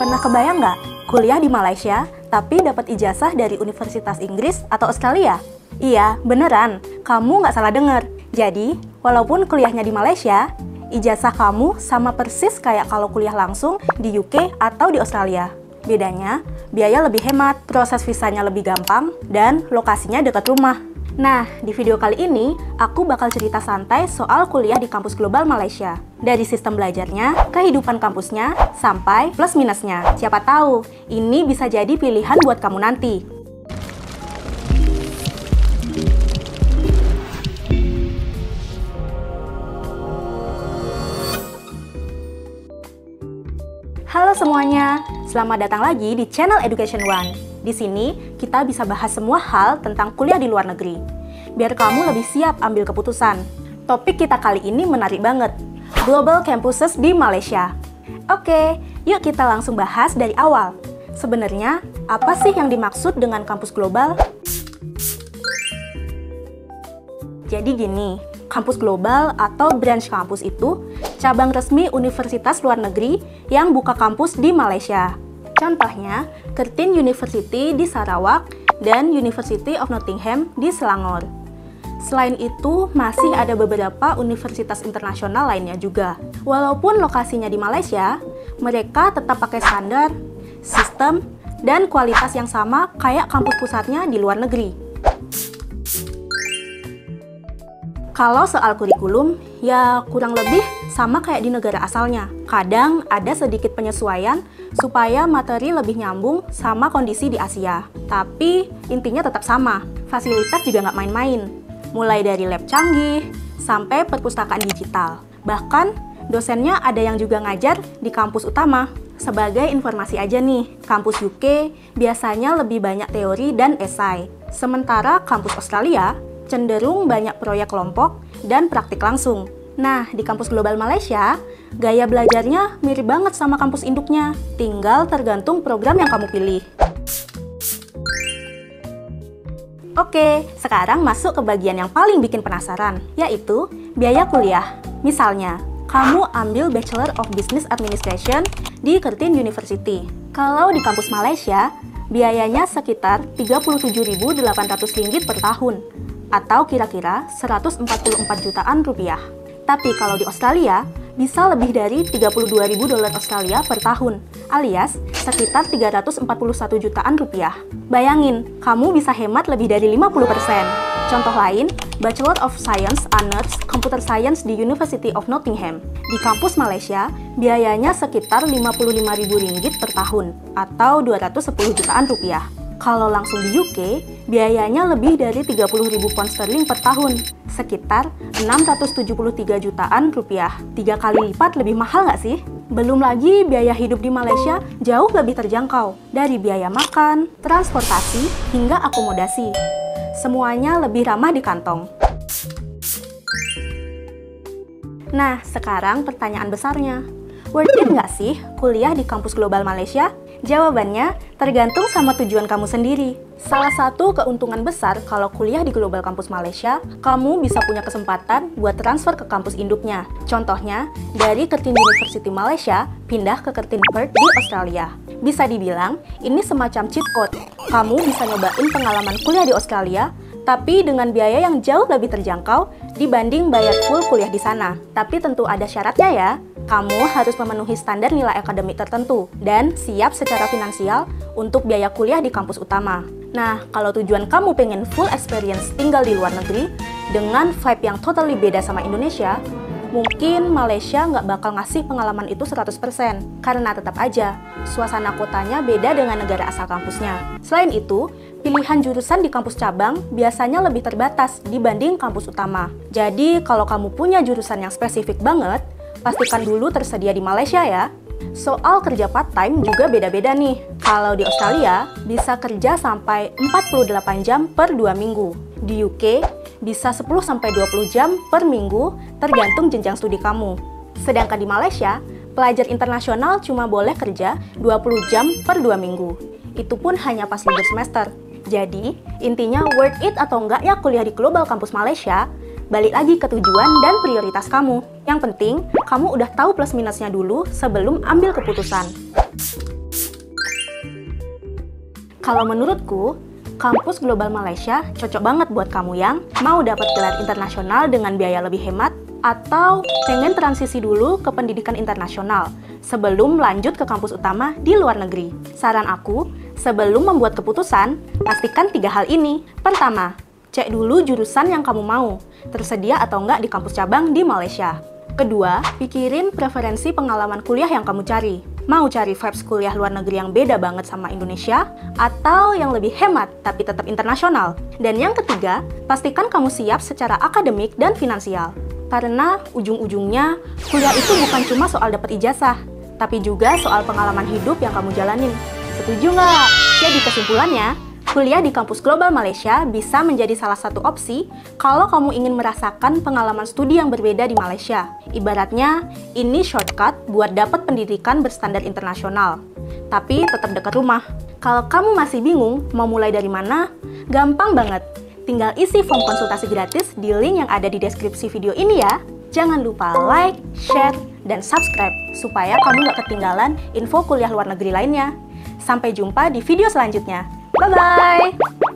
Pernah kebayang nggak kuliah di Malaysia tapi dapat ijazah dari Universitas Inggris atau Australia? Iya, beneran. Kamu nggak salah dengar. Jadi, walaupun kuliahnya di Malaysia, ijazah kamu sama persis kayak kalau kuliah langsung di UK atau di Australia. Bedanya, biaya lebih hemat, proses visanya lebih gampang, dan lokasinya dekat rumah. Nah, di video kali ini, aku bakal cerita santai soal kuliah di kampus global Malaysia. Dari sistem belajarnya, kehidupan kampusnya, sampai plus minusnya. Siapa tahu, ini bisa jadi pilihan buat kamu nanti. Halo semuanya, selamat datang lagi di channel Education One. Di sini, kita bisa bahas semua hal tentang kuliah di luar negeri. Biar kamu lebih siap ambil keputusan. Topik kita kali ini menarik banget. Global Campuses di Malaysia. Oke, yuk kita langsung bahas dari awal. Sebenarnya, apa sih yang dimaksud dengan kampus global? Jadi gini, kampus global atau branch kampus itu cabang resmi universitas luar negeri yang buka kampus di Malaysia. Contohnya, Curtin University di Sarawak dan University of Nottingham di Selangor. Selain itu, masih ada beberapa universitas internasional lainnya juga. Walaupun lokasinya di Malaysia, mereka tetap pakai standar, sistem, dan kualitas yang sama kayak kampus pusatnya di luar negeri. Kalau soal kurikulum, ya kurang lebih sama kayak di negara asalnya. Kadang ada sedikit penyesuaian supaya materi lebih nyambung sama kondisi di Asia. Tapi intinya tetap sama, fasilitas juga nggak main-main. Mulai dari lab canggih, sampai perpustakaan digital. Bahkan dosennya ada yang juga ngajar di kampus utama. Sebagai informasi aja nih, kampus UK biasanya lebih banyak teori dan esai. Sementara kampus Australia cenderung banyak proyek kelompok dan praktik langsung. Nah, di kampus global Malaysia, gaya belajarnya mirip banget sama kampus induknya. Tinggal tergantung program yang kamu pilih. Oke, sekarang masuk ke bagian yang paling bikin penasaran, yaitu biaya kuliah. Misalnya, kamu ambil Bachelor of Business Administration di Curtin University. Kalau di kampus Malaysia, biayanya sekitar Rp37.800 per tahun, atau kira-kira 144 jutaan rupiah. Tapi kalau di Australia, bisa lebih dari $32.000 Australia per tahun, alias sekitar 341 jutaan rupiah. Bayangin, kamu bisa hemat lebih dari 50%. Contoh lain, Bachelor of Science Honours Computer Science di University of Nottingham. Di kampus Malaysia, biayanya sekitar Rp55.000 per tahun, atau 210 jutaan rupiah. Kalau langsung di UK, biayanya lebih dari 30.000 pound sterling per tahun, sekitar 673 jutaan rupiah. 3 kali lipat lebih mahal nggak sih? Belum lagi biaya hidup di Malaysia jauh lebih terjangkau, dari biaya makan, transportasi, hingga akomodasi. Semuanya lebih ramah di kantong. Nah, sekarang pertanyaan besarnya. Worth it nggak sih kuliah di kampus global Malaysia? Jawabannya tergantung sama tujuan kamu sendiri. Salah satu keuntungan besar kalau kuliah di global kampus Malaysia, kamu bisa punya kesempatan buat transfer ke kampus induknya. Contohnya, dari Curtin University Malaysia, pindah ke Curtin Perth di Australia. Bisa dibilang, ini semacam cheat code. Kamu bisa nyobain pengalaman kuliah di Australia, tapi dengan biaya yang jauh lebih terjangkau dibanding bayar full kuliah di sana. Tapi tentu ada syaratnya ya. Kamu harus memenuhi standar nilai akademik tertentu dan siap secara finansial untuk biaya kuliah di kampus utama. Nah, kalau tujuan kamu pengen full experience tinggal di luar negeri dengan vibe yang totally beda sama Indonesia, mungkin Malaysia nggak bakal ngasih pengalaman itu 100%, karena tetap aja suasana kotanya beda dengan negara asal kampusnya. Selain itu, pilihan jurusan di kampus cabang biasanya lebih terbatas dibanding kampus utama. Jadi, kalau kamu punya jurusan yang spesifik banget, pastikan dulu tersedia di Malaysia ya. Soal kerja part-time juga beda-beda nih. Kalau di Australia, bisa kerja sampai 48 jam per 2 minggu. Di UK, bisa 10-20 jam per minggu, tergantung jenjang studi kamu. Sedangkan di Malaysia, pelajar internasional cuma boleh kerja 20 jam per 2 minggu. Itu pun hanya pas libur semester. Jadi, intinya worth it atau enggak ya kuliah di global kampus Malaysia, balik lagi ke tujuan dan prioritas kamu. Yang penting, kamu udah tahu plus minusnya dulu sebelum ambil keputusan. Kalau menurutku, kampus global Malaysia cocok banget buat kamu yang mau dapat gelar internasional dengan biaya lebih hemat atau pengen transisi dulu ke pendidikan internasional sebelum lanjut ke kampus utama di luar negeri. Saran aku, sebelum membuat keputusan, pastikan 3 hal ini. Pertama, cek dulu jurusan yang kamu mau, tersedia atau enggak di kampus cabang di Malaysia. Kedua, pikirin preferensi pengalaman kuliah yang kamu cari. Mau cari vibes kuliah luar negeri yang beda banget sama Indonesia, atau yang lebih hemat tapi tetap internasional. Dan yang ketiga, pastikan kamu siap secara akademik dan finansial. Karena ujung-ujungnya, kuliah itu bukan cuma soal dapat ijazah, tapi juga soal pengalaman hidup yang kamu jalanin. Setuju nggak? Jadi kesimpulannya, kuliah di kampus global Malaysia bisa menjadi salah satu opsi kalau kamu ingin merasakan pengalaman studi yang berbeda di Malaysia. Ibaratnya, ini shortcut buat dapat pendidikan berstandar internasional, tapi tetap dekat rumah. Kalau kamu masih bingung mau mulai dari mana, gampang banget. Tinggal isi form konsultasi gratis di link yang ada di deskripsi video ini ya. Jangan lupa like, share, dan subscribe supaya kamu gak ketinggalan info kuliah luar negeri lainnya. Sampai jumpa di video selanjutnya. Bye-bye!